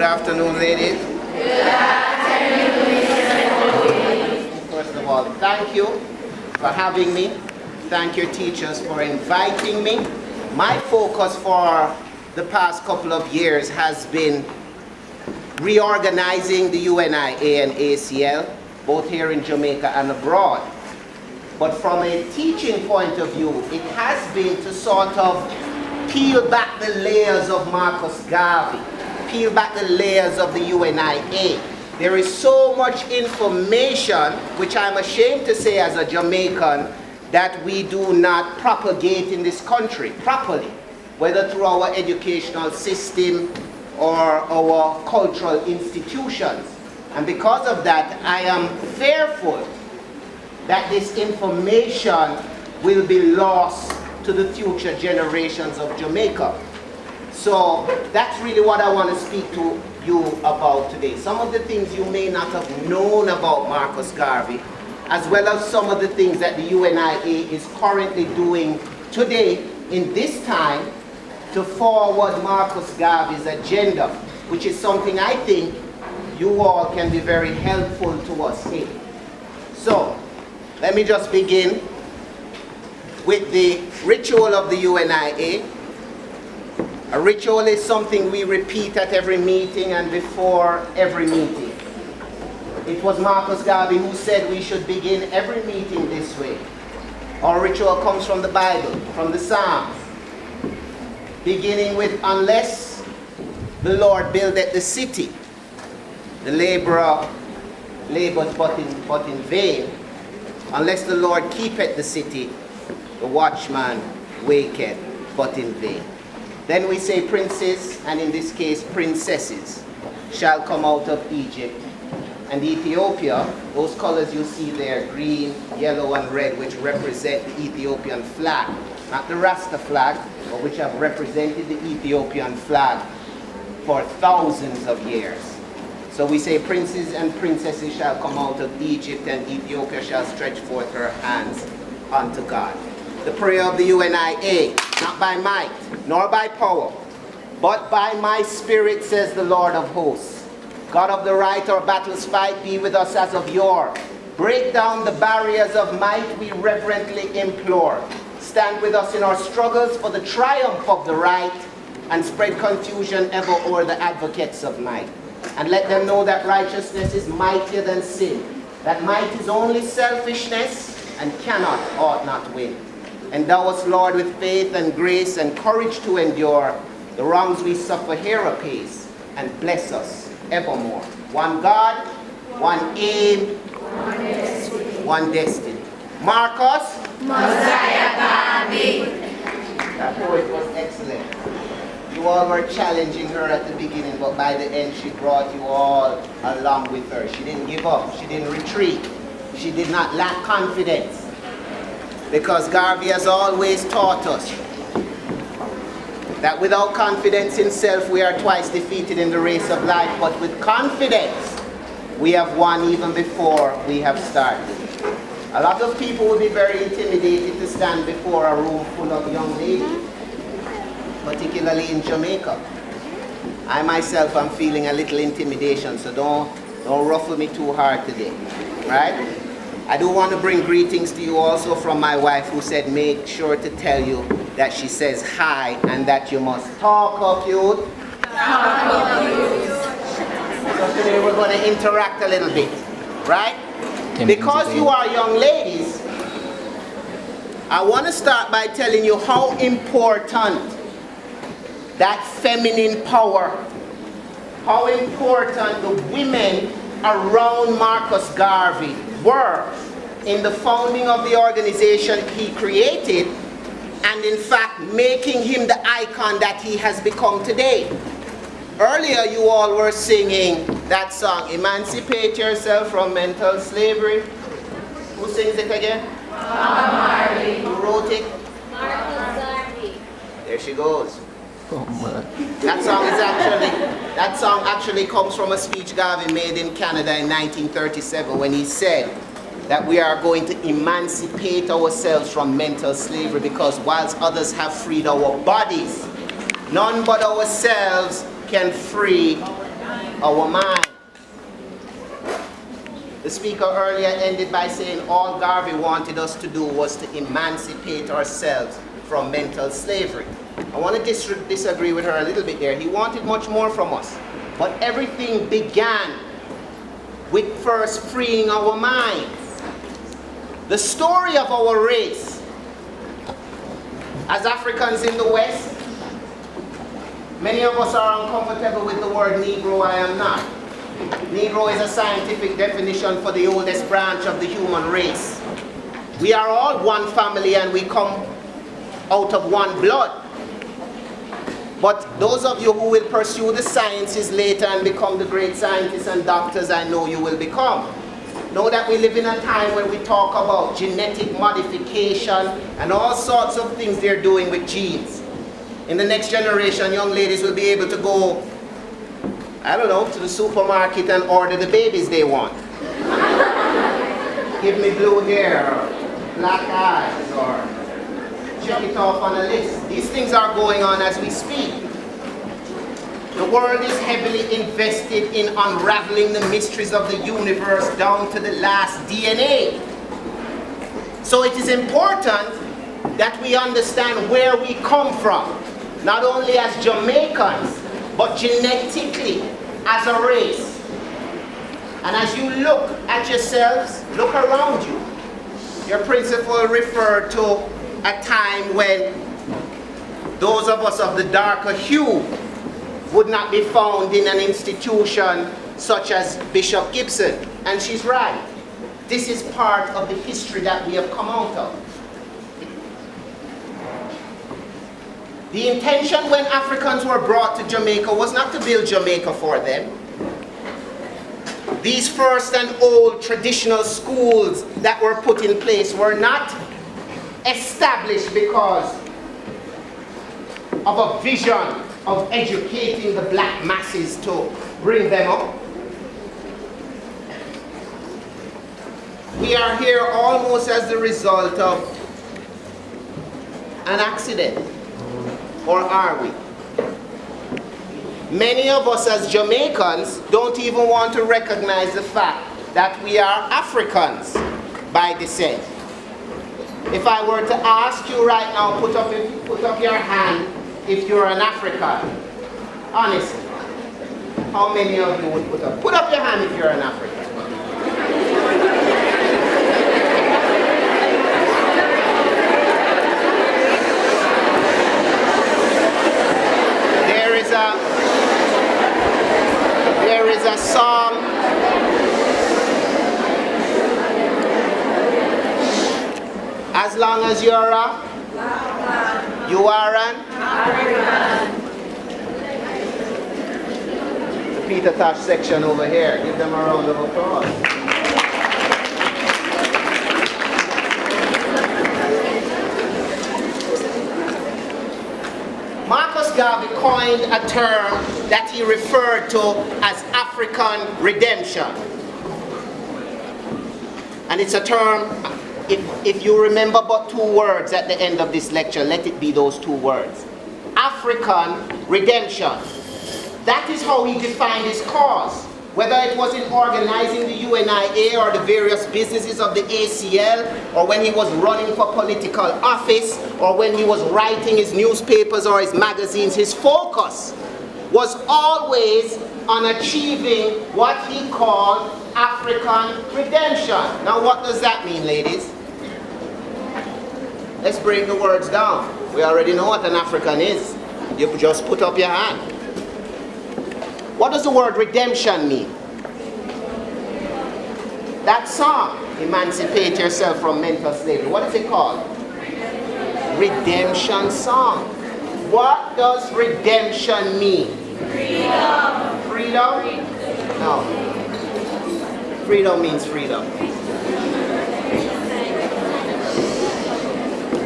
afternoon, ladies. Good afternoon. First of all, thank you for having me. Thank your teachers for inviting me. My focus for the past couple of years has been reorganizing the UNIA and ACL, both here in Jamaica and abroad. But from a teaching point of view, it has been to sort of peel back the layers of Marcus Garvey, peel back the layers of the UNIA. There is so much information, which I'm ashamed to say as a Jamaican, that we do not propagate in this country properly, whether through our educational system or our cultural institutions. And because of that, I am fearful that this information will be lost to the future generations of Jamaica. So that's really what I want to speak to you about today. Some of the things you may not have known about Marcus Garvey, as well as some of the things that the UNIA is currently doing today in this time to forward Marcus Garvey's agenda, which is something I think you all can be very helpful to us in. So, let me just begin with the ritual of the UNIA. A ritual is something we repeat at every meeting and before every meeting. It was Marcus Garvey who said we should begin every meeting this way. Our ritual comes from the Bible, from the Psalms, beginning with, unless the Lord buildeth the city, the laborer labors but in vain. Unless the Lord keepeth the city, the watchman waketh but in vain. Then we say princes, and in this case princesses, shall come out of Egypt and Ethiopia. Those colors you see there, green, yellow, and red, which represent the Ethiopian flag. Not the Rasta flag, but which have represented the Ethiopian flag for thousands of years. So we say princes and princesses shall come out of Egypt, and Ethiopia shall stretch forth her hands unto God. The prayer of the UNIA, not by might, nor by power, but by my spirit, says the Lord of hosts. God of the right, our battles fight, be with us as of yore. Break down the barriers of might, we reverently implore. Stand with us in our struggles for the triumph of the right, and spread confusion ever o'er the advocates of might. And let them know that righteousness is mightier than sin, that might is only selfishness, and cannot, ought not win. Endow us, Lord, with faith and grace and courage to endure the wrongs we suffer here apace, and bless us evermore. One God, one aim, one destiny. Marcus Messiah Garvey. That poet was excellent. You all were challenging her at the beginning, but by the end she brought you all along with her. She didn't give up. She didn't retreat. She did not lack confidence. Because Garvey has always taught us that without confidence in self, we are twice defeated in the race of life, but with confidence, we have won even before we have started. A lot of people will be very intimidated to stand before a room full of young ladies, particularly in Jamaica. I myself am feeling a little intimidation, so don't ruffle me too hard today, right? I do want to bring greetings to you also from my wife, who said make sure to tell you that she says hi and that you must talk of you. So today we're going to interact a little bit, right? Because you are young ladies, I want to start by telling you how important that feminine power, how important the women around Marcus Garvey were in the founding of the organization he created, and in fact making him the icon that he has become today. Earlier you all were singing that song, Emancipate Yourself from Mental Slavery. Who sings it again? Mama Marley. Who wrote it? Marcus Garvey. There she goes. That song actually comes from a speech Garvey made in Canada in 1937, when he said that we are going to emancipate ourselves from mental slavery, because whilst others have freed our bodies, none but ourselves can free Our mind. The speaker earlier ended by saying all Garvey wanted us to do was to emancipate ourselves from mental slavery. I want to disagree with her a little bit there. He wanted much more from us. But everything began with first freeing our minds. The story of our race, as Africans in the West, many of us are uncomfortable with the word Negro. I am not. Negro is a scientific definition for the oldest branch of the human race. We are all one family and we come out of one blood. But those of you who will pursue the sciences later and become the great scientists and doctors I know you will become, know that we live in a time where we talk about genetic modification and all sorts of things they're doing with genes. In the next generation, young ladies will be able to go, I don't know, to the supermarket and order the babies they want. Give me blue hair, or black eyes, or check it off on a list. These things are going on as we speak. The world is heavily invested in unraveling the mysteries of the universe down to the last DNA. So it is important that we understand where we come from, not only as Jamaicans, but genetically as a race. And as you look at yourselves, look around you. Your principal referred to a time when those of us of the darker hue would not be found in an institution such as Bishop Gibson. And she's right. This is part of the history that we have come out of. The intention when Africans were brought to Jamaica was not to build Jamaica for them. These first and old traditional schools that were put in place were not established because of a vision of educating the black masses to bring them up. We are here almost as the result of an accident. Or are we? Many of us as Jamaicans don't even want to recognize the fact that we are Africans by descent. If I were to ask you right now, put up your hand if you're an African. Honestly, how many of you would put up? Put up your hand if you're an African. There is a song. As long as you are an African. The Peter Tosh section over here. Give them a round of applause. Marcus Garvey coined a term that he referred to as African redemption. And it's a term, if you remember but two words at the end of this lecture, let it be those two words. African redemption. That is how he defined his cause. Whether it was in organizing the UNIA or the various businesses of the ACL, or when he was running for political office, or when he was writing his newspapers or his magazines, his focus was always on achieving what he called African redemption. Now what does that mean, ladies? Let's break the words down. We already know what an African is. You just put up your hand. What does the word redemption mean? That song, Emancipate Yourself from Mental Slavery, what is it called? Redemption song. What does redemption mean? Freedom. Freedom? No. Freedom means freedom.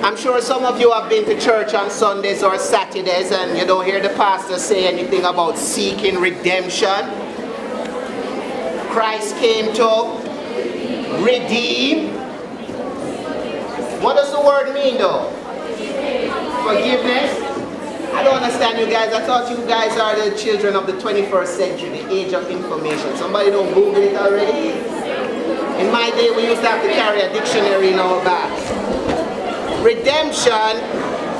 I'm sure some of you have been to church on Sundays or Saturdays and you don't hear the pastor say anything about seeking redemption. Christ came to redeem. What does the word mean though? Forgiveness. I don't understand you guys. I thought you guys are the children of the 21st century, the age of information. Somebody don't Google it already? In my day, we used to have to carry a dictionary in our bags. Redemption.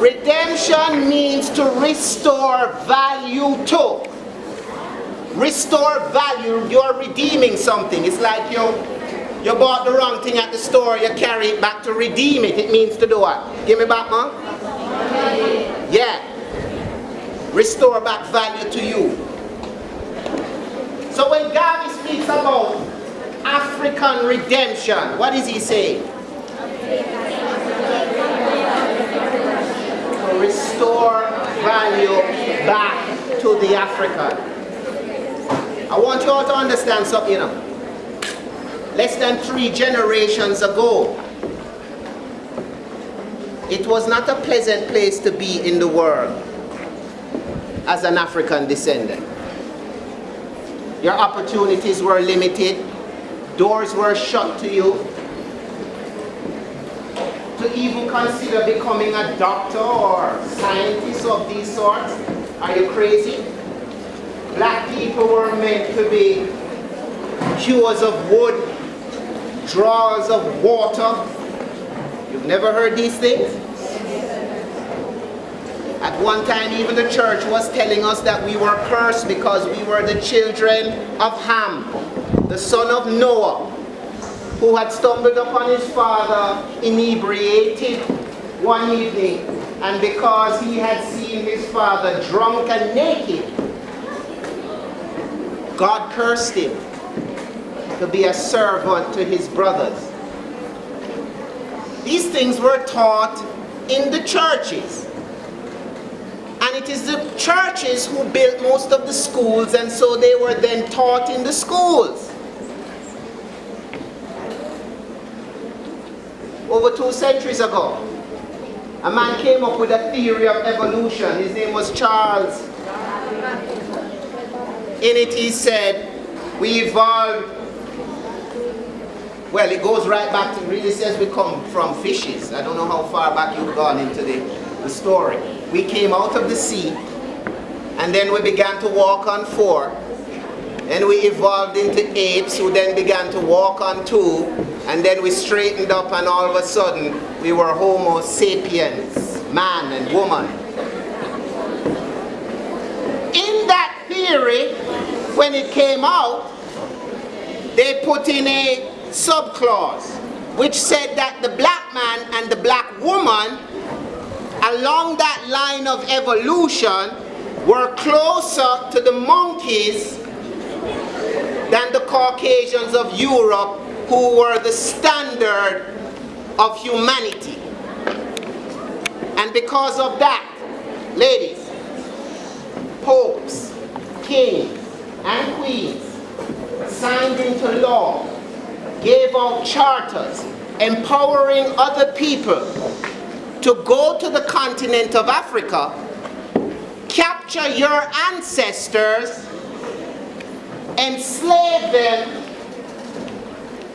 Redemption means to restore value to. Restore value. You're redeeming something. It's like you bought the wrong thing at the store, you carry it back to redeem it. It means to do what? Give me back, man. Yeah. Restore back value to you. So when Garvey speaks about African redemption, what is he saying? To restore value back to the African. I want you all to understand something, you know. Less than 3 generations ago, it was not a pleasant place to be in the world as an African descendant. Your opportunities were limited, doors were shut to you. To even consider becoming a doctor or scientist of these sorts, are you crazy? Black people were meant to be hewers of wood, drawers of water. You've never heard these things? At one time, even the church was telling us that we were cursed because we were the children of Ham, the son of Noah, who had stumbled upon his father inebriated one evening, and because he had seen his father drunk and naked, God cursed him to be a servant to his brothers. These things were taught in the churches. And it is the churches who built most of the schools, and so they were then taught in the schools. Over 2 centuries ago, a man came up with a theory of evolution. His name was Charles. In it he said, we evolved. Well, it goes right back to, really says we come from fishes. I don't know how far back you've gone into the story. We came out of the sea, and then we began to walk on 4. Then we evolved into apes, who then began to walk on 2, and then we straightened up, and all of a sudden we were Homo sapiens, man and woman. In that theory, when it came out, they put in a subclause which said that the black man and the black woman along that line of evolution were closer to the monkeys than the Caucasians of Europe, who were the standard of humanity. And because of that, ladies, popes, kings, and queens signed into law, gave out charters empowering other people to go to the continent of Africa, capture your ancestors, enslave them,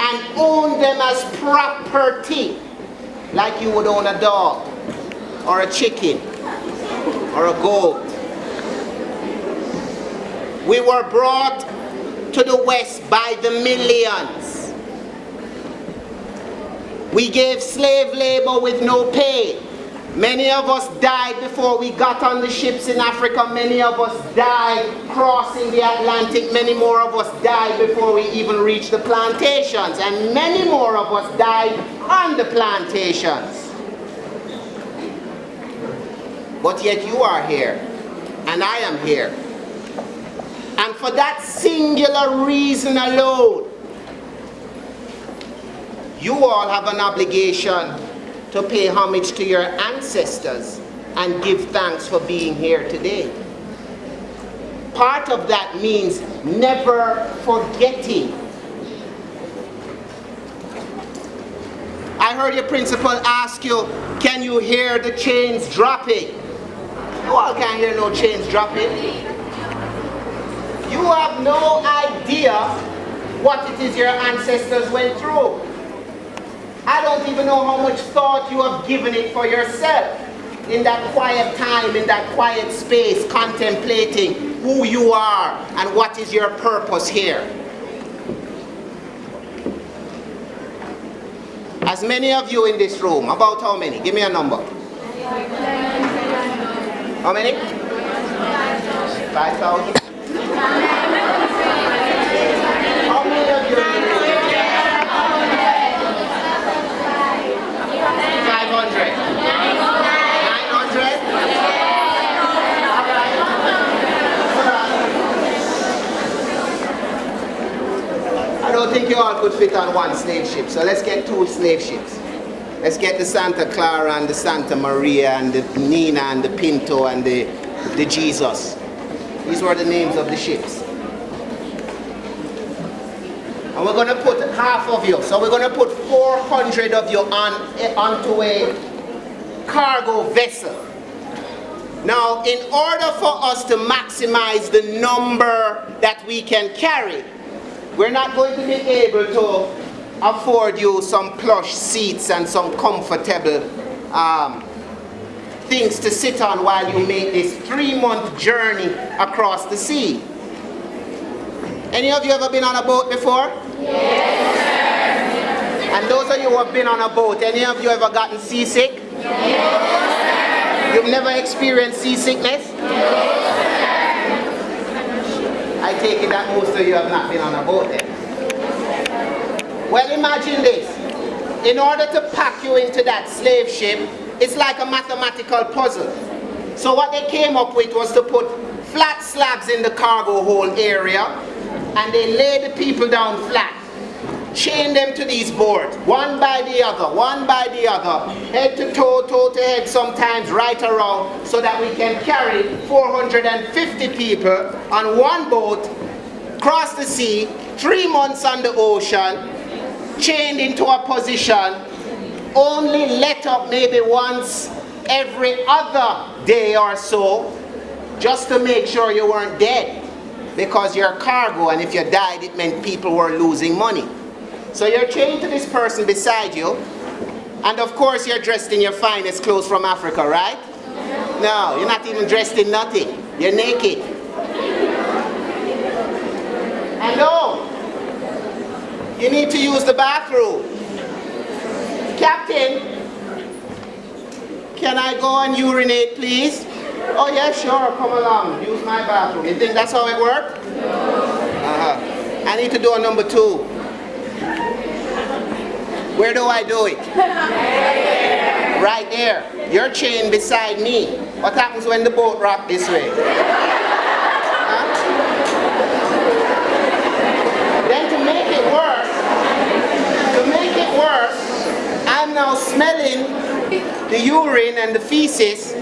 and own them as property, like you would own a dog, or a chicken, or a goat. We were brought to the West by the millions. We gave slave labor with no pay. Many of us died before we got on the ships in Africa. Many of us died crossing the Atlantic. Many more of us died before we even reached the plantations. And many more of us died on the plantations. But yet you are here, and I am here. And for that singular reason alone, you all have an obligation to pay homage to your ancestors and give thanks for being here today. Part of that means never forgetting. I heard your principal ask you, can you hear the chains dropping? You all can't hear no chains dropping. You have no idea what it is your ancestors went through. I don't even know how much thought you have given it for yourself. in that quiet time, in that quiet space, contemplating who you are and what is your purpose here. As many of you in this room, about how many? Give me a number. How many? 5,000? How many of you in this room? 500? 900? I don't think you all could fit on one slave ship, so let's get 2 slave ships. Let's get the Santa Clara and the Santa Maria and the Nina and the Pinto and the Jesus. These were the names of the ships. And we're going to put half of you, so we're going to put 400 of you onto a cargo vessel. Now, in order for us to maximize the number that we can carry, we're not going to be able to afford you some plush seats and some comfortable things to sit on while you make this 3-month journey across the sea. Any of you ever been on a boat before? Yes, sir. And those of you who have been on a boat, any of you ever gotten seasick? Yes, sir. You've never experienced seasickness? Yes, sir. I take it that most of you have not been on a boat then. Well, imagine this. In order to pack you into that slave ship, it's like a mathematical puzzle. So what they came up with was to put flat slabs in the cargo hold area, and they lay the people down flat, chain them to these boards, one by the other, head to toe, toe to head, sometimes right around, so that we can carry 450 people on one boat, cross the sea, 3 months on the ocean, chained into a position, only let up maybe once every other day or so, just to make sure you weren't dead, because you're cargo, and if you died it meant people were losing money. So you're chained to this person beside you, and of course you're dressed in your finest clothes from Africa, right? No, you're not even dressed in nothing. You're naked. And no, you need to use the bathroom. Captain, can I go and urinate, please? Oh yeah, sure, come along, use my bathroom. You think that's how it works? I need to do a number 2. Where do I do it? Right there. You're chained beside me. What happens when the boat rocks this way? Then to make it worse, I'm now smelling the urine and the feces.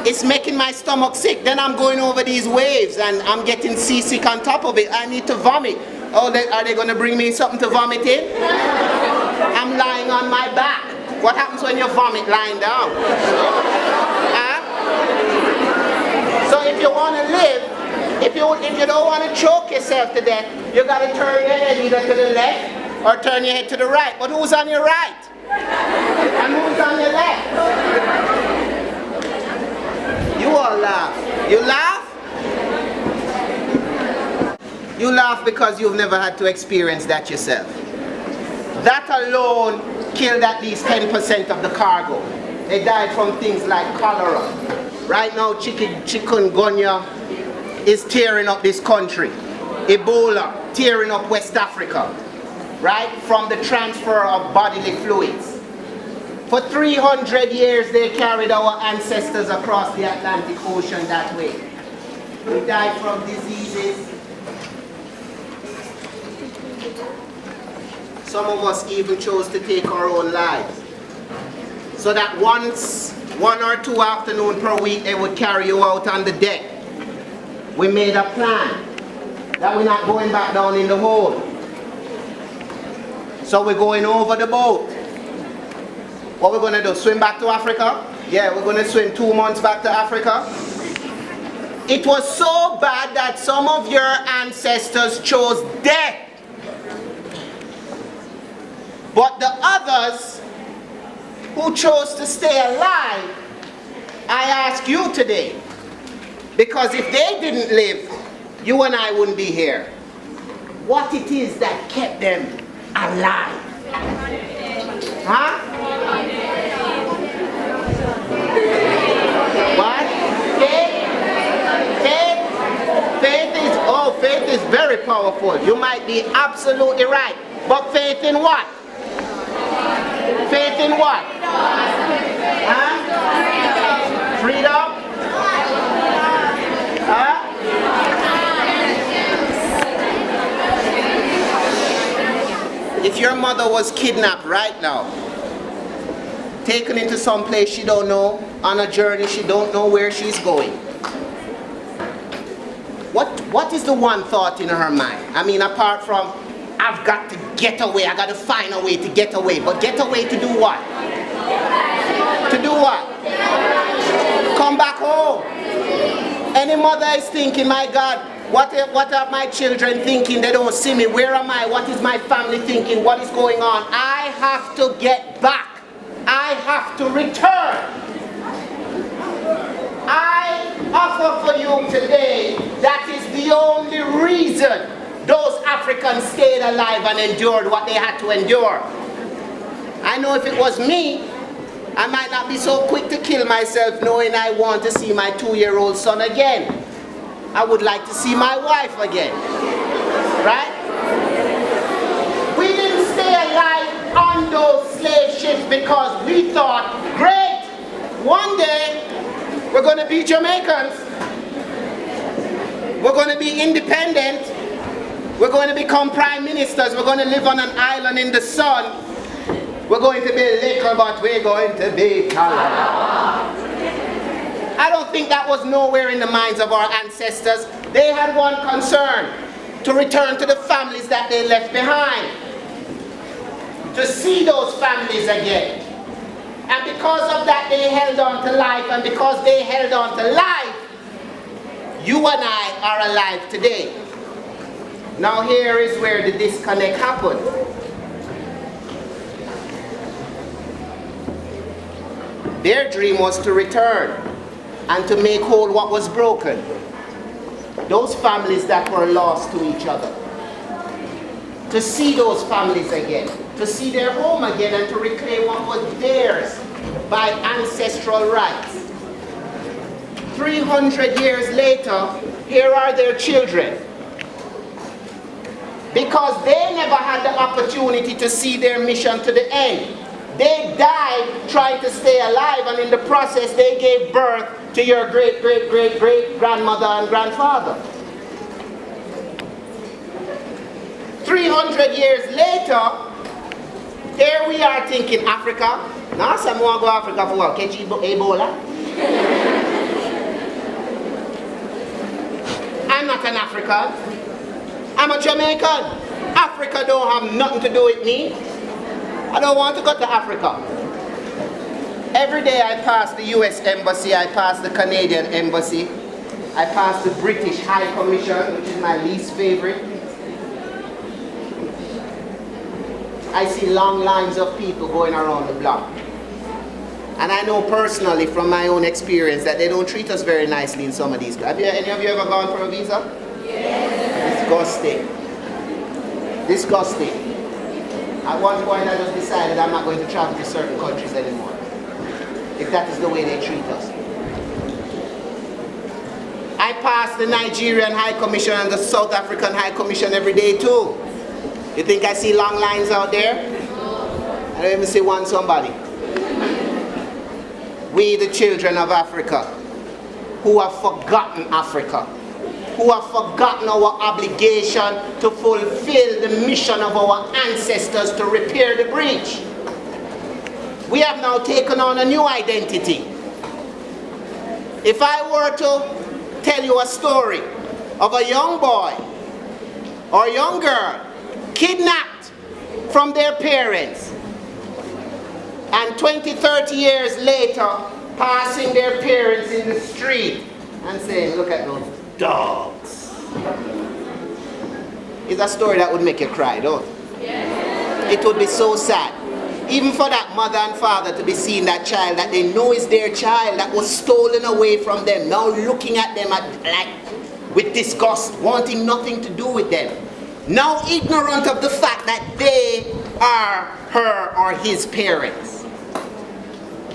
It's making my stomach sick. Then I'm going over these waves and I'm getting seasick on top of it. I need to vomit. Oh, are they going to bring me something to vomit in? I'm lying on my back. What happens when you vomit lying down? So if you want to live, if you don't want to choke yourself to death, you got to turn your head either to the left or turn your head to the right. But who's on your right? And who's on your left? You all laugh. You laugh? You laugh because you've never had to experience that yourself. That alone killed at least 10% of the cargo. They died from things like cholera. Right now, chikungunya is tearing up this country. Ebola, tearing up West Africa. Right? From the transfer of bodily fluids. For 300 years, they carried our ancestors across the Atlantic Ocean that way. We died from diseases. Some of us even chose to take our own lives. So that once, 1 or 2 afternoons per week, they would carry you out on the deck. We made a plan that we're not going back down in the hole. So we're going over the boat. What we're going to do, swim back to Africa? Yeah, we're going to swim 2 months back to Africa. It was so bad that some of your ancestors chose death. But the others who chose to stay alive I ask you today, because if they didn't live, you and I wouldn't be here. What it is that kept them alive? Huh? What? Faith is very powerful. You might be absolutely right. But faith in what? Faith in what? Huh? Freedom? Huh? If your mother was kidnapped right now, taken into some place she don't know, on a journey she don't know where she's going, what is the one thought in her mind? I mean, apart from, I've got to get away, I got to find a way to get away. But get away to do what? To do what? Come back home. Any mother is thinking, my God, what are my children thinking? They don't see me. Where am I? What is my family thinking? What is going on? I have to get back. I have to return. I offer for you today, that is the only reason those Africans stayed alive and endured what they had to endure. I know if it was me, I might not be so quick to kill myself knowing I want to see my 2-year-old son again. I would like to see my wife again. Right? We didn't stay alive on those slave ships because we thought, great, one day we're going to be Jamaicans. We're going to be independent. We're going to become prime ministers. We're going to live on an island in the sun. We're going to be little, but we're going to be tall. I don't think that was nowhere in the minds of our ancestors. They had one concern: to return to the families that they left behind. To see those families again. And because of that, they held on to life. And because they held on to life, you and I are alive today. Now here is where the disconnect happened. Their dream was to return and to make whole what was broken. Those families that were lost to each other. To see those families again. To see their home again and to reclaim what was theirs by ancestral rights. 300 years later, here are their children. Because they never had the opportunity to see their mission to the end. They died trying to stay alive, and in the process they gave birth to your great-great-great-great-grandmother and grandfather. 300 years later, here we are thinking, Africa? Now some want to go Africa for what? Catch Ebola? I'm not an African. I'm a Jamaican. Africa don't have nothing to do with me. I don't want to go to Africa. Every day I pass the US Embassy, I pass the Canadian Embassy, I pass the British High Commission, which is my least favorite. I see long lines of people going around the block. And I know personally from my own experience that they don't treat us very nicely in some of these. Have any of you ever gone for a visa? Yes. Disgusting. Disgusting. At one point I just decided I'm not going to travel to certain countries anymore. If that is the way they treat us. I pass the Nigerian High Commission and the South African High Commission every day too. You think I see long lines out there? I don't even see one somebody. We the children of Africa, who have forgotten Africa, who have forgotten our obligation to fulfill the mission of our ancestors to repair the breach. We have now taken on a new identity. If I were to tell you a story of a young boy or young girl kidnapped from their parents, and 20, 30 years later, passing their parents in the street and saying, look at those dogs. It's a story that would make you cry, don't it? It would be so sad. Even for that mother and father to be seeing that child that they know is their child that was stolen away from them, now looking at them with disgust, wanting nothing to do with them. Now ignorant of the fact that they are her or his parents.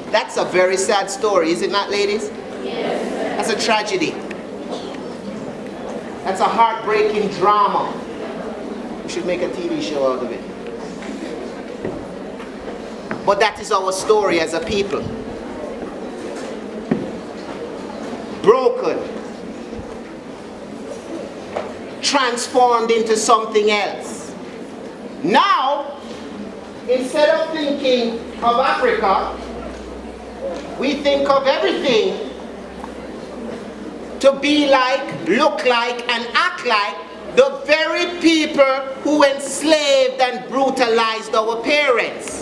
That's a very sad story, is it not, ladies? Yes. That's a tragedy. That's a heartbreaking drama. We should make a TV show out of it. But that is our story as a people. Broken. Transformed into something else. Now, instead of thinking of Africa, we think of everything to be like, look like, and act like the very people who enslaved and brutalized our parents.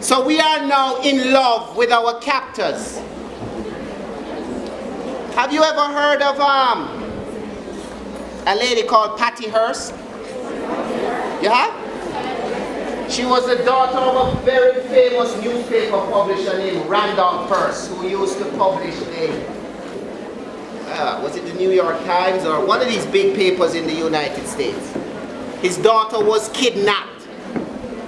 So we are now in love with our captors. Have you ever heard of a lady called Patty Hearst? You have? She was the daughter of a very famous newspaper publisher named Randolph Hearst, who used to publish was it the New York Times or one of these big papers in the United States. His daughter was kidnapped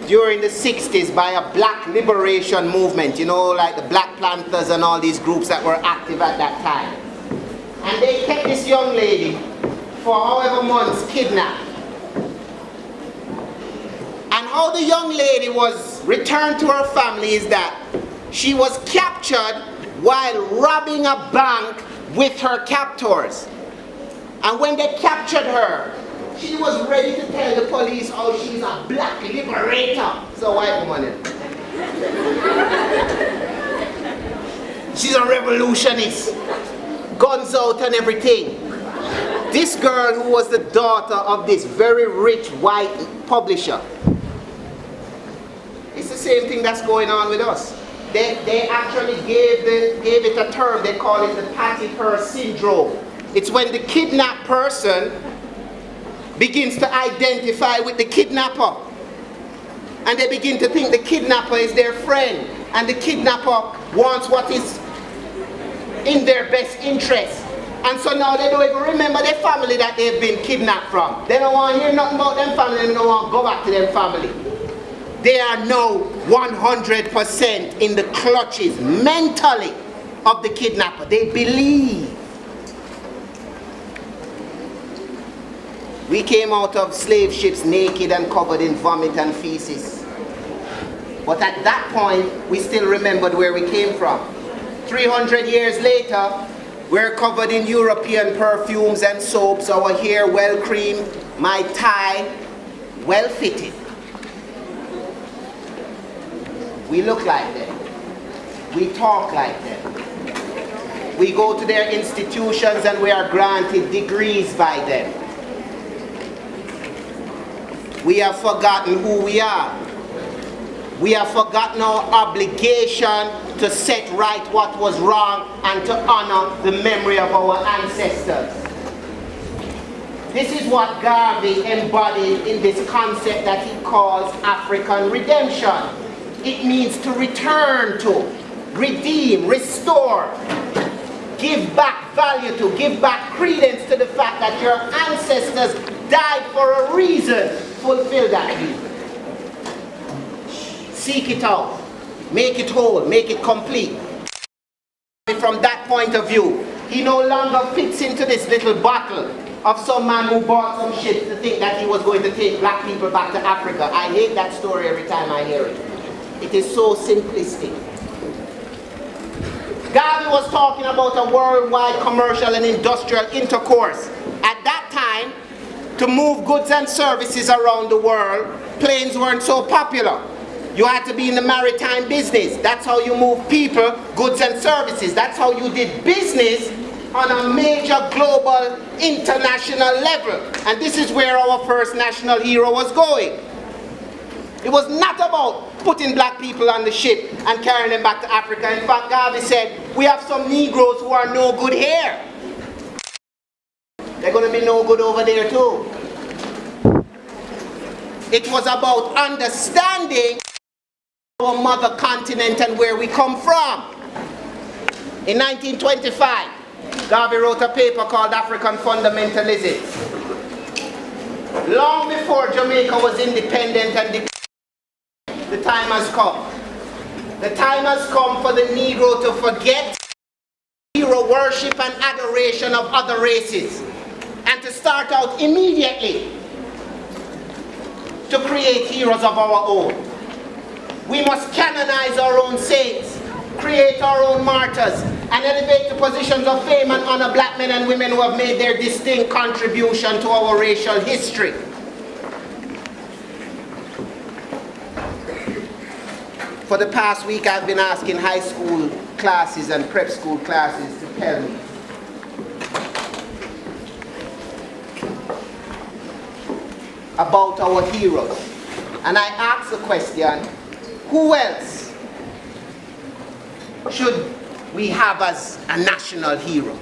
during the 60s by a black liberation movement, you know, like the Black Panthers and all these groups that were active at that time. And they kept this young lady for however months kidnapped. And how the young lady was returned to her family is that she was captured while robbing a bank with her captors. And when they captured her, she was ready to tell the police how she's a black liberator. So white woman. She's a revolutionist. Guns out and everything. This girl who was the daughter of this very rich white publisher. It's the same thing that's going on with us. They actually gave it a term. They call it the Patty Hearst syndrome. It's when the kidnapped person begins to identify with the kidnapper. And they begin to think the kidnapper is their friend. And the kidnapper wants what is in their best interest. And so now they don't even remember their family that they've been kidnapped from. They don't want to hear nothing about them family, and they don't want to go back to their family. They are now 100% in the clutches mentally of the kidnapper. They believe. We came out of slave ships naked and covered in vomit and feces. But at that point, we still remembered where we came from. 300 years later, we're covered in European perfumes and soaps, our hair well creamed, my tie well fitted. We look like them. We talk like them. We go to their institutions and we are granted degrees by them. We have forgotten who we are. We have forgotten our obligation to set right what was wrong and to honor the memory of our ancestors. This is what Garvey embodied in this concept that he calls African redemption. It means to return to, redeem, restore, give back value to, give back credence to the fact that your ancestors died for a reason. Fulfill that reason. Seek it out. Make it whole. Make it complete. From that point of view, he no longer fits into this little bottle of some man who bought some shit to think that he was going to take black people back to Africa. I hate that story every time I hear it. It is so simplistic. Garvey was talking about a worldwide commercial and industrial intercourse. At that time, to move goods and services around the world, planes weren't so popular. You had to be in the maritime business. That's how you move people, goods and services. That's how you did business on a major global international level. And this is where our first national hero was going. It was not about putting black people on the ship and carrying them back to Africa. In fact, Garvey said, we have some Negroes who are no good here. They're going to be no good over there too. It was about understanding our mother continent and where we come from. In 1925, Garvey wrote a paper called African Fundamentalism. Long before Jamaica was independent and the time has come. The time has come for the Negro to forget hero worship and adoration of other races and to start out immediately to create heroes of our own. We must canonize our own saints, create our own martyrs, and elevate the positions of fame and honor black men and women who have made their distinct contribution to our racial history. For the past week, I've been asking high school classes and prep school classes to tell me about our heroes. And I asked the question, who else should we have as a national hero?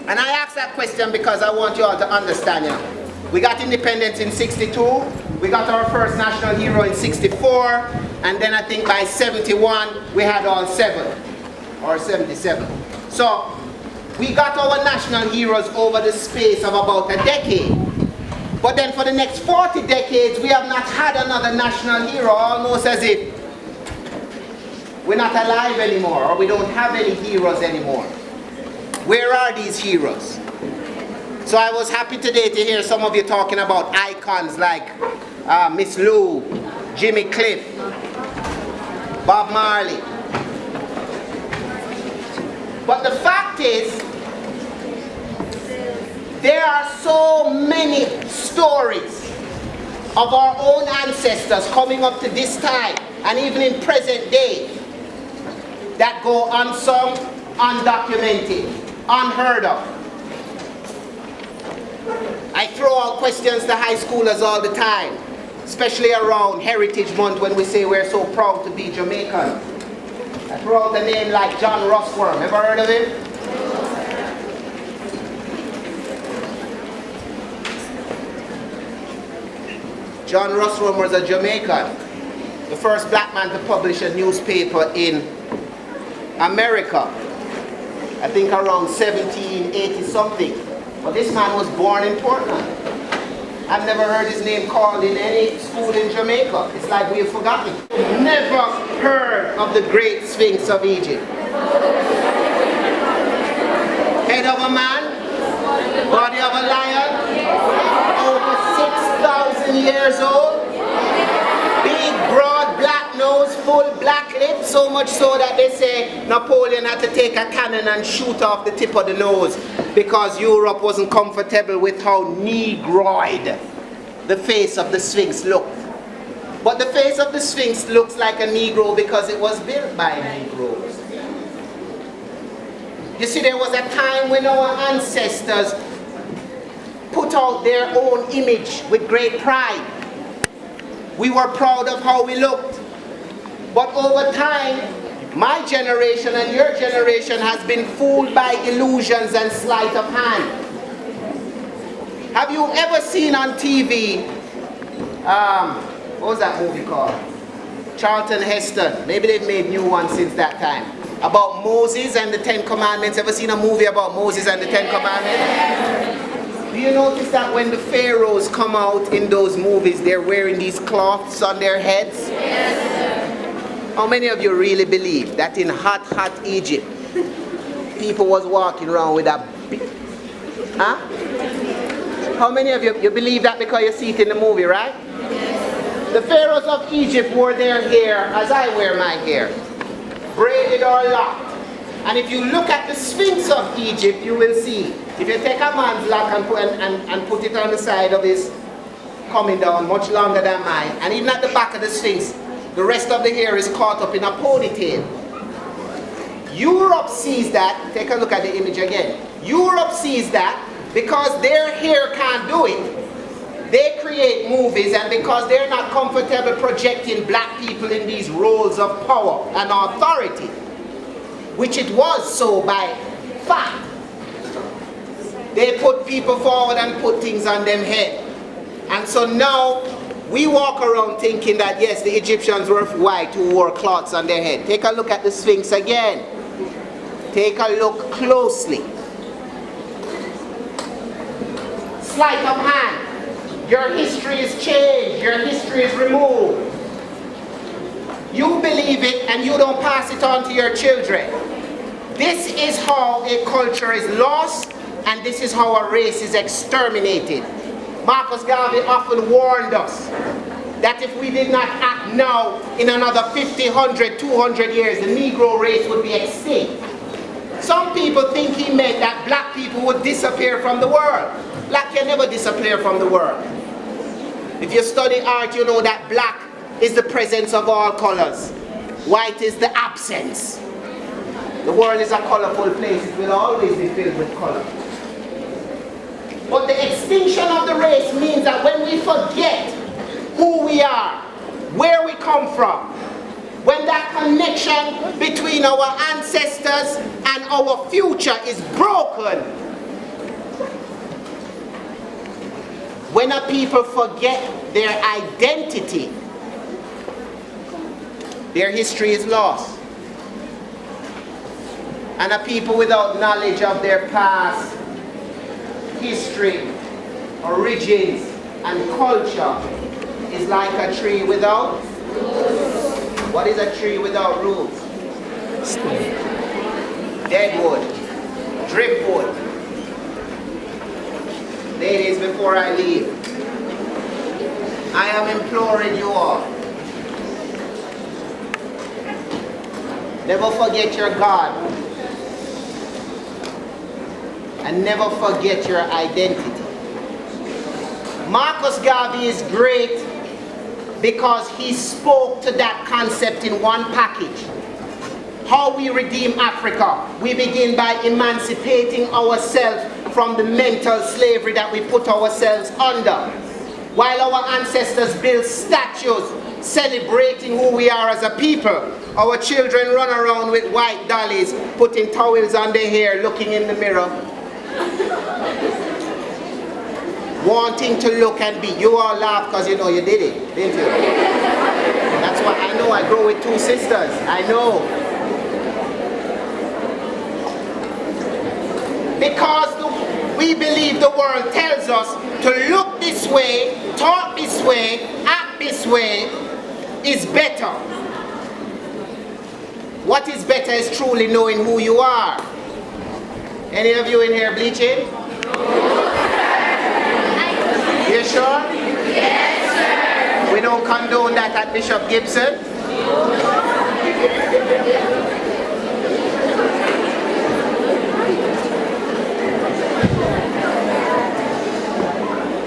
And I asked that question because I want you all to understand, you know, we got independence in 62, we got our first national hero in 64, and then I think by 71 we had all 7, or 77. So we got our national heroes over the space of about a decade. But then for the next 40 decades, we have not had another national hero, almost as if we're not alive anymore, or we don't have any heroes anymore. Where are these heroes? So I was happy today to hear some of you talking about icons like Miss Lou, Jimmy Cliff, Bob Marley. But the fact is, there are so many stories of our own ancestors coming up to this time and even in present day that go unsung, undocumented, unheard of. I throw out questions to high schoolers all the time, especially around Heritage Month when we say we're so proud to be Jamaican. I throw out a name like John Russworm. Ever heard of him? John Russworm was a Jamaican, the first black man to publish a newspaper in America, I think around 1780 something. But this man was born in Portland. I've never heard his name called in any school in Jamaica. It's like we've forgotten. Never heard of the great Sphinx of Egypt. Head of a man, body of a lion, over 6,000 years old, big, broad, black nose, full black lips, so much so that they say Napoleon had to take a cannon and shoot off the tip of the nose because Europe wasn't comfortable with how negroid the face of the Sphinx looked. But the face of the Sphinx looks like a Negro because it was built by Negroes. You see, there was a time when our ancestors put out their own image with great pride. We were proud of how we looked. But over time, my generation and your generation has been fooled by illusions and sleight of hand. Have you ever seen on TV, what was that movie called? Charlton Heston. Maybe they've made new ones since that time. About Moses and the 10 Commandments. Ever seen a movie about Moses and the 10 Commandments? Do you notice that when the pharaohs come out in those movies, they're wearing these cloths on their heads? Yes. How many of you really believe that in hot, hot Egypt, people was walking around with a... Huh? How many of you believe that because you see it in the movie, right? Yes. The pharaohs of Egypt wore their hair as I wear my hair, braided or locked. And if you look at the Sphinx of Egypt, you will see, if you take a man's lock and put it on the side of his coming down, much longer than mine, and even at the back of the Sphinx, the rest of the hair is caught up in a ponytail. Europe sees that, take a look at the image again. Europe sees that because their hair can't do it. They create movies, and because they're not comfortable projecting black people in these roles of power and authority, which it was so by fact, they put people forward and put things on them head. And so now we walk around thinking that yes, the Egyptians were white who wore cloths on their head. Take a look at the Sphinx again. Take a look closely. Sleight of hand. Your history is changed. Your history is removed. You believe it and you don't pass it on to your children. This is how a culture is lost, and this is how a race is exterminated. Marcus Garvey often warned us that if we did not act now, in another 50, 100, 200 years, the Negro race would be extinct. Some people think he meant that black people would disappear from the world. Black can never disappear from the world. If you study art, you know that black is the presence of all colors. White is the absence. The world is a colorful place. It will always be filled with color. But the extinction of the race means that when we forget who we are, where we come from, when that connection between our ancestors and our future is broken, when a people forget their identity, their history is lost. And a people without knowledge of their past, history, origins, and culture is like a tree without roots. What is a tree without roots? Dead wood, driftwood. Ladies, before I leave, I am imploring you all, never forget your God. And never forget your identity. Marcus Garvey is great because he spoke to that concept in one package. How we redeem Africa. We begin by emancipating ourselves from the mental slavery that we put ourselves under. While our ancestors built statues celebrating who we are as a people, our children run around with white dollies, putting towels on their hair, looking in the mirror, wanting to look and be. You all laugh because you know you did it, didn't you? That's why I know I grow with two sisters. I know. Because we believe the world tells us to look this way, talk this way, act this way is better. What is better is truly knowing who you are. Any of you in here bleaching? You sure? Yes, sir. We don't condone that at Bishop Gibson.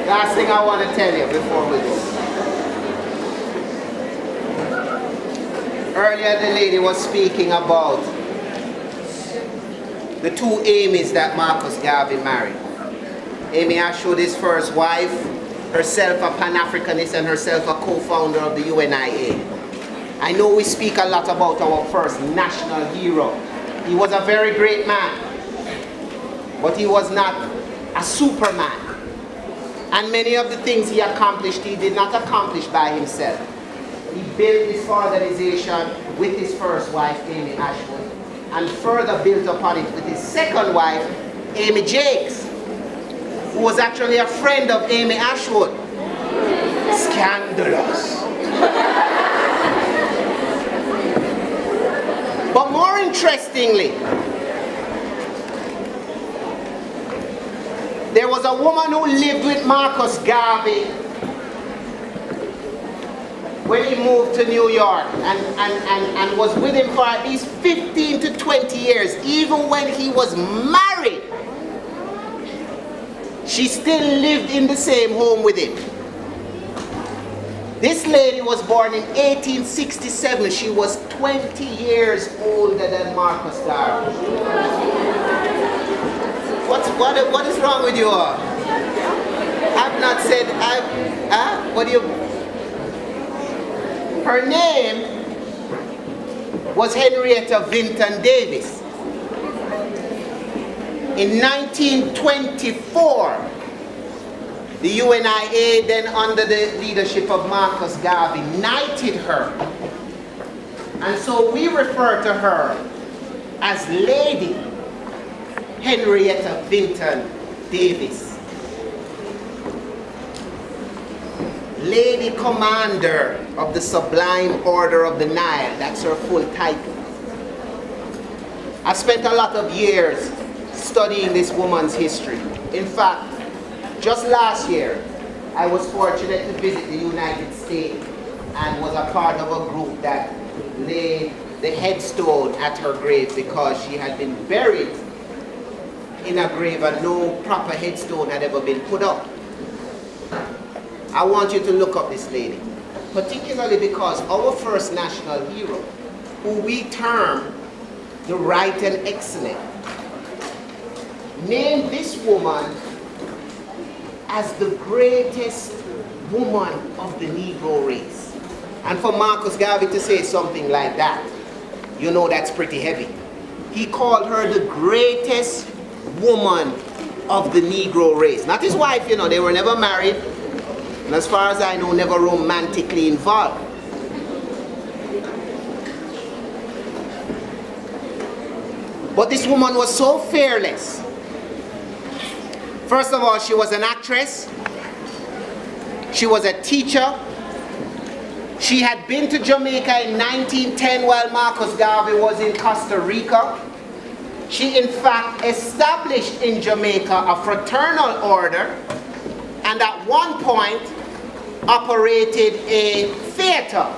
Last thing I want to tell you before we go. Earlier the lady was speaking about the two Amy's that Marcus Garvey married. Amy Ashwood, his first wife, herself a Pan-Africanist and herself a co-founder of the UNIA. I know we speak a lot about our first national hero. He was a very great man, but he was not a superman. And many of the things he accomplished, he did not accomplish by himself. He built this organization with his first wife, Amy Ashwood, and further built upon it with his second wife, Amy Jakes, who was actually a friend of Amy Ashwood. Scandalous. But more interestingly, there was a woman who lived with Marcus Garvey when he moved to New York and was with him for at least 15 to 20 years. Even when he was married, she still lived in the same home with him. This lady was born in 1867. She was 20 years older than Marcus Garvey. What is wrong with you all? I've not said, what do you... Her name was Henrietta Vinton Davis. In 1924, The UNIA, then under the leadership of Marcus Garvey, knighted her. And so we refer to her as Lady Henrietta Vinton Davis. Lady Commander of the Sublime Order of the Nile. That's her full title. I've spent a lot of years studying this woman's history. In fact, just last year, I was fortunate to visit the United States and was a part of a group that laid the headstone at her grave because she had been buried in a grave and no proper headstone had ever been put up. I want you to look up this lady, particularly because our first national hero, who we term the right and excellent, named this woman as the greatest woman of the Negro race. And for Marcus Garvey to say something like that, you know that's pretty heavy. He called her the greatest woman of the Negro race. Not his wife, you know, they were never married. And as far as I know, never romantically involved. But this woman was so fearless. First of all, she was an actress. She was a teacher. She had been to Jamaica in 1910 while Marcus Garvey was in Costa Rica. She in fact established in Jamaica a fraternal order and at one point operated a theater.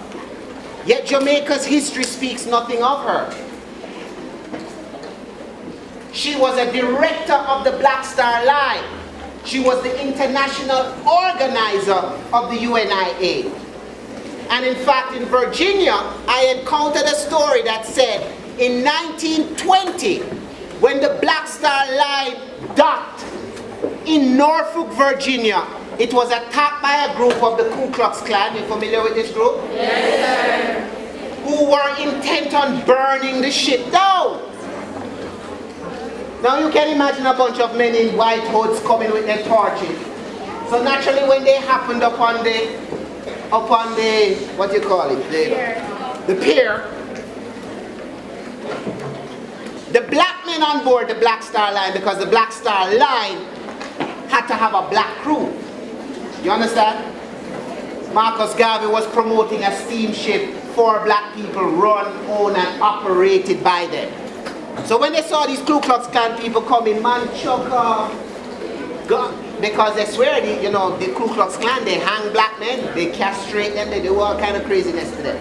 Yet Jamaica's history speaks nothing of her. She was a director of the Black Star Line. She was the international organizer of the UNIA. And in fact, in Virginia, I encountered a story that said in 1920, when the Black Star Line docked in Norfolk, Virginia, it was attacked by a group of the Ku Klux Klan. You familiar with this group? Yes, sir. Who were intent on burning the ship down. Now you can imagine a bunch of men in white hoods coming with their torches. So naturally when they happened upon the what do you call it? The pier. The black men on board the Black Star Line, because the Black Star Line had to have a black crew. You understand? Marcus Garvey was promoting a steamship for black people, run, owned and operated by them. So when they saw these Ku Klux Klan people coming, man, chuck because they swear, the Ku Klux Klan, they hang black men, they castrate them, they do all kind of craziness to them.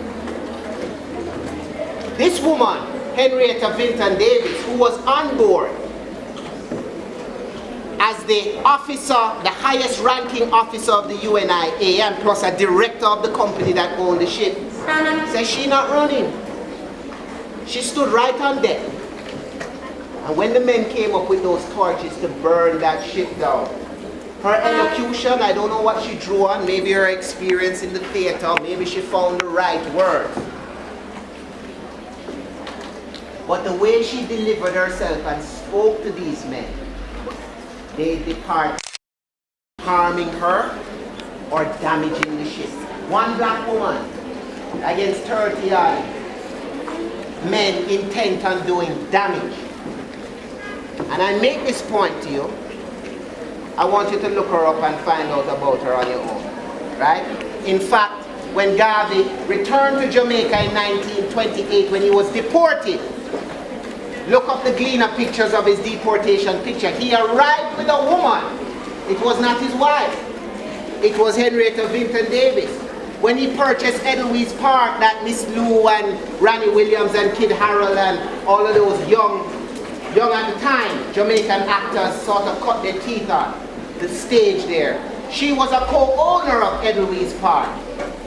This woman, Henrietta Vinton Davis, who was on board as the officer, the highest ranking officer of the UNIA, and plus a director of the company that owned the ship, said she not running. She stood right on deck. And when the men came up with those torches to burn that ship down, her elocution, I don't know what she drew on, maybe her experience in the theater, maybe she found the right words. But the way she delivered herself and spoke to these men, they depart harming her or damaging the ship. One black woman against 30 men intent on doing damage. And I make this point to you. I want you to look her up and find out about her on your own. Right? In fact, when Garvey returned to Jamaica in 1928, when he was deported, look up the Gleaner pictures of his deportation picture. He arrived with a woman. It was not his wife. It was Henrietta Vinton Davis. When he purchased Edelweiss Park, that Miss Lou and Ronnie Williams and Kid Harold and all of those young at the time, Jamaican actors sort of cut their teeth on the stage there. She was a co-owner of Edelweiss Park.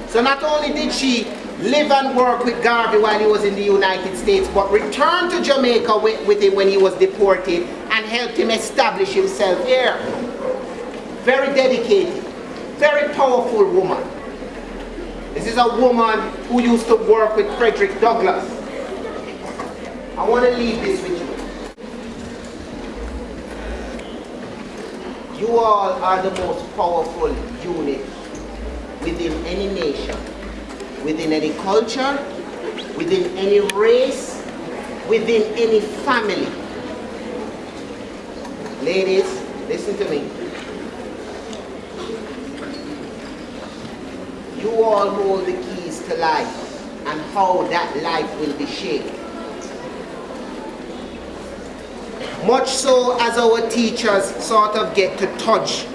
So not only did she live and work with Garvey while he was in the United States, but returned to Jamaica with him when he was deported and helped him establish himself here. Very dedicated, very powerful woman. This is a woman who used to work with Frederick Douglass. I want to leave this with you. You all are the most powerful unit within any nation, within any culture, within any race, within any family. Ladies, listen to me. You all hold the keys to life and how that life will be shaped. Much so as our teachers sort of get to touch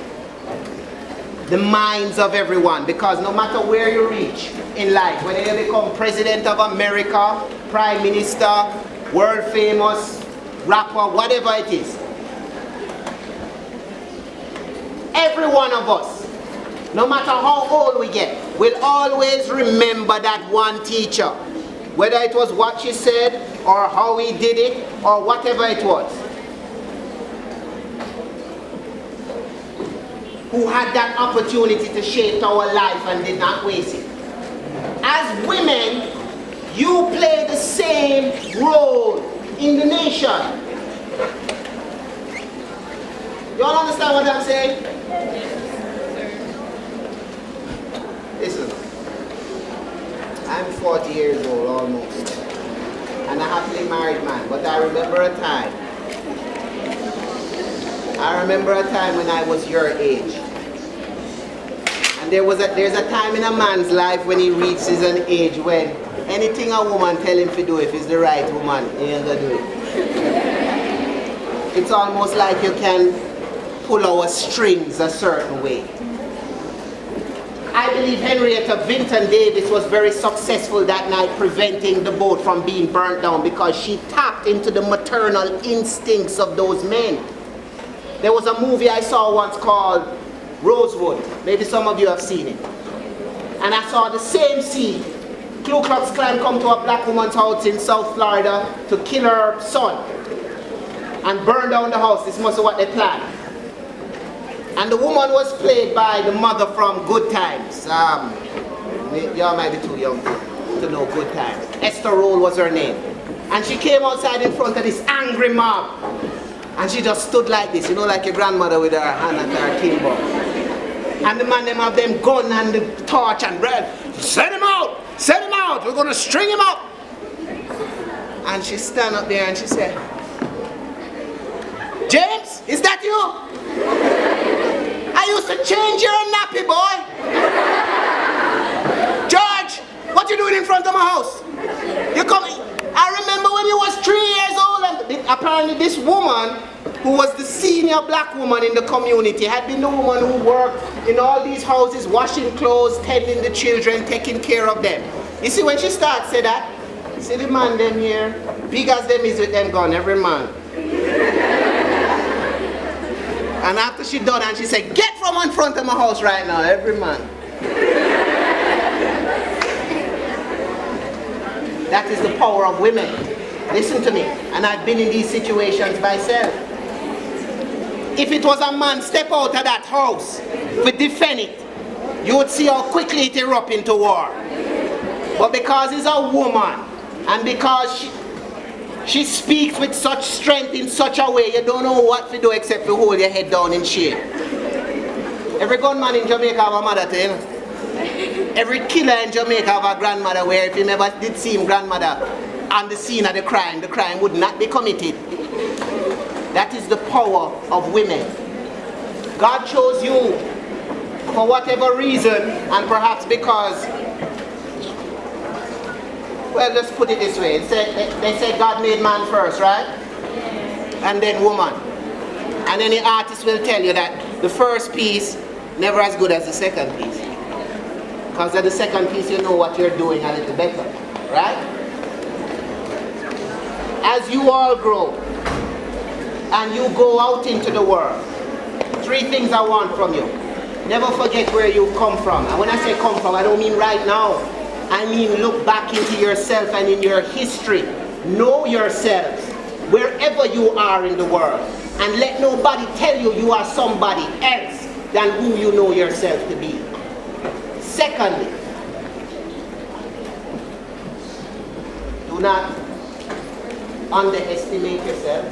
the minds of everyone, because no matter where you reach in life, whether you become President of America, Prime Minister, world famous, rapper, whatever it is, every one of us, no matter how old we get, will always remember that one teacher, whether it was what she said or how he did it or whatever it was, who had that opportunity to shape our life and did not waste it. As women, you play the same role in the nation. You all understand what I'm saying? Listen, I'm 40 years old almost, and a happily married man, but I remember a time when I was your age. And there's a time in a man's life when he reaches an age when anything a woman tell him to do, if it's the right woman, he ain't gonna do it. It's almost like you can pull our strings a certain way. I believe Henrietta Vinton Davis was very successful that night preventing the boat from being burnt down because she tapped into the maternal instincts of those men. There was a movie I saw once called Rosewood. Maybe some of you have seen it. And I saw the same scene. Ku Klux Klan come to a black woman's house in South Florida to kill her son and burn down the house. This must be what they planned. And the woman was played by the mother from Good Times. Y'all might be too young to know Good Times. Esther Roll was her name. And she came outside in front of this angry mob. And she just stood like this, you know, like your grandmother with her hand at her kimbo. And the man them have them gun and the torch and bread. Set him out! Set him out! We're gonna string him up! And she stand up there and she said, James, is that you? I used to change your nappy, boy. George, what you doing in front of my house? You coming? I remember when you was 3 years old, and apparently this woman, who was the senior black woman in the community, had been the woman who worked in all these houses, washing clothes, tending the children, taking care of them. You see, when she started say that, see the man them here, big as them is with them gun, every man. And after she done, and she said, get from in front of my house right now, every man. That is the power of women. Listen to me. And I've been in these situations myself. If it was a man step out of that house to defend it, you would see how quickly it erupt into war. But because it's a woman, and because she speaks with such strength in such a way, you don't know what to do except to hold your head down in shame. Every gunman in Jamaica have a mother to him. Every killer in Jamaica have a grandmother, where if you never did see him grandmother on the scene of the crime would not be committed. That is the power of women. God chose you for whatever reason, and perhaps because, well, let's put it this way. They said God made man first, right? And then woman. And any artist will tell you that the first piece never as good as the second piece. Because at the second piece you know what you're doing a little better, right? As you all grow and you go out into the world, 3 things I want from you. Never forget where you've come from. And when I say come from, I don't mean right now. I mean look back into yourself and in your history. Know yourselves wherever you are in the world. And let nobody tell you you are somebody else than who you know yourself to be. Secondly, do not underestimate yourself.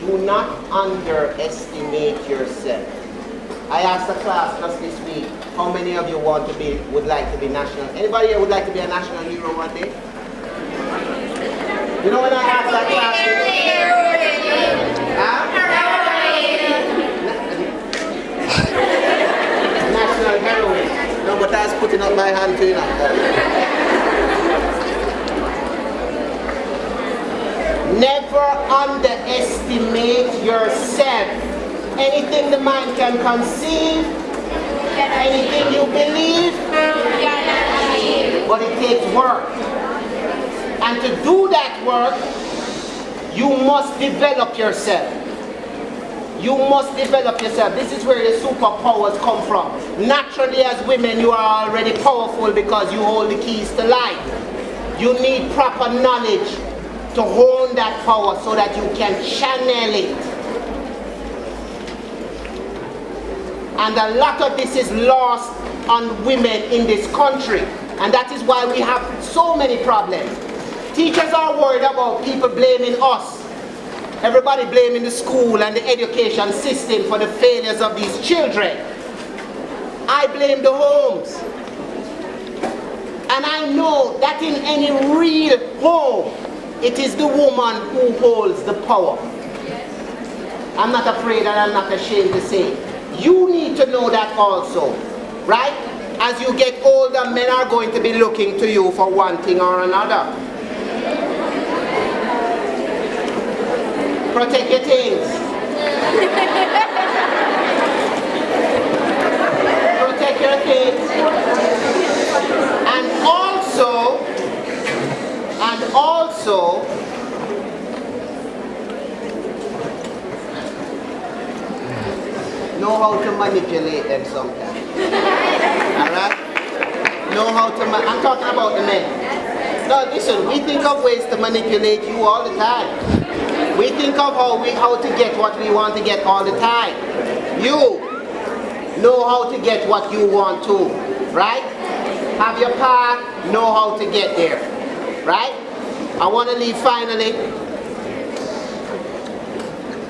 Do not underestimate yourself. I asked the class just this week, how many of you would like to be national? Anybody here would like to be a national hero one day? You know when I asked that class? National heroine. No, but I was putting up my hand to you now. Never underestimate yourself. Anything the mind can conceive, anything you believe, but it takes work. And to do that work, you must develop yourself. You must develop yourself. This is where your superpowers come from. Naturally, as women, you are already powerful because you hold the keys to life. You need proper knowledge to hone that power so that you can channel it. And a lot of this is lost on women in this country. And that is why we have so many problems. Teachers are worried about people blaming us. Everybody blaming the school and the education system for the failures of these children. I blame the homes. And I know that in any real home, it is the woman who holds the power. I'm not afraid and I'm not ashamed to say. You need to know that also, right? As you get older, men are going to be looking to you for one thing or another. Protect your things. Protect your things. And also, know how to manipulate them sometimes. Alright? Know how to I'm talking about the men. No, listen, we think of ways to manipulate you all the time. We think of how to get what we want to get all the time. You know how to get what you want to, right? Have your path, know how to get there, right? I want to leave finally.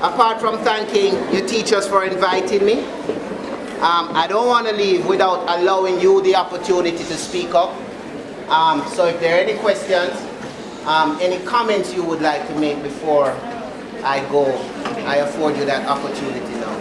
Apart from thanking your teachers for inviting me, I don't want to leave without allowing you the opportunity to speak up. So if there are any questions, any comments you would like to make before I go, I afford you that opportunity now.